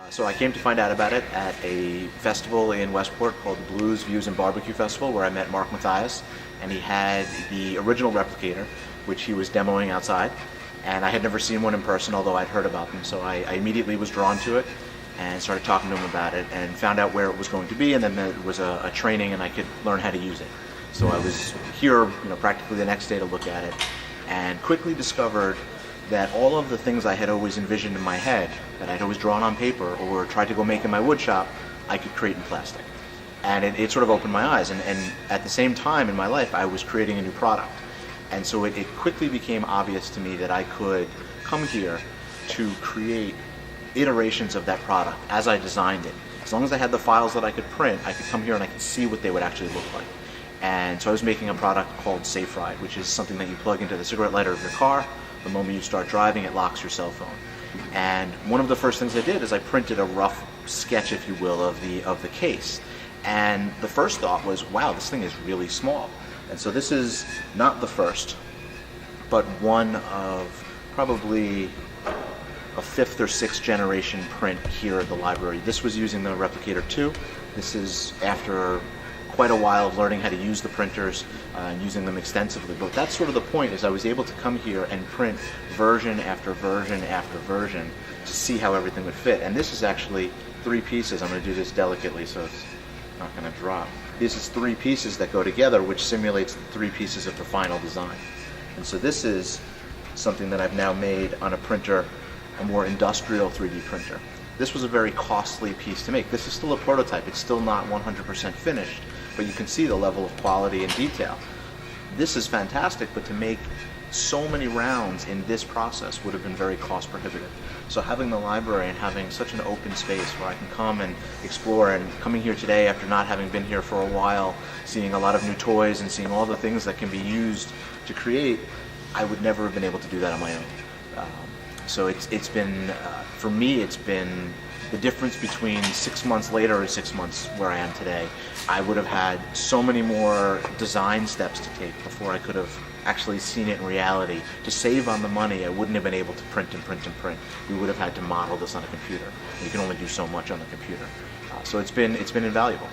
So I came to find out about it at a festival in Westport called the Blues, Views, and Barbecue Festival, where I met Mark Mathias, and he had the original replicator, which he was demoing outside, and I had never seen one in person, although I'd heard about them, so I immediately was drawn to it and started talking to him about it and found out where it was going to be, and then there was a training and I could learn how to use it. So I was here, practically the next day to look at it, and quickly discovered that all of the things I had always envisioned in my head, that I'd always drawn on paper or tried to go make in my wood shop, I could create in plastic. And it sort of opened my eyes, and at the same time in my life I was creating a new product. And so it quickly became obvious to me that I could come here to create iterations of that product as I designed it. As long as I had the files that I could print, I could come here and I could see what they would actually look like. And so I was making a product called SafeRide, which is something that you plug into the cigarette lighter of your car. The moment you start driving, it locks your cell phone. And one of the first things I did is I printed a rough sketch, if you will, of the case. And the first thought was, wow, this thing is really small. And so this is not the first, but one of probably a 5th or 6th generation print here at the library. This was using the Replicator 2. This is after quite a while of learning how to use the printers and using them extensively. But that's sort of the point, is I was able to come here and print version after version after version to see how everything would fit. And this is actually 3 pieces. I'm going to do this delicately so it's not going to drop. This is 3 pieces that go together, which simulates the 3 pieces of the final design. And so this is something that I've now made on a printer, a more industrial 3D printer. This was a very costly piece to make. This is still a prototype. It's still not 100% finished, but you can see the level of quality and detail. This is fantastic, but to make so many rounds in this process would have been very cost prohibitive. So having the library and having such an open space where I can come and explore, and coming here today after not having been here for a while, seeing a lot of new toys and seeing all the things that can be used to create, I would never have been able to do that on my own. So it's been, for me, it's been the difference between 6 months later and 6 months where I am today. I would have had so many more design steps to take before I could have actually seen it in reality. To save on the money, I wouldn't have been able to print and print and print. We would have had to model this on a computer. You can only do so much on the computer. So it's been invaluable.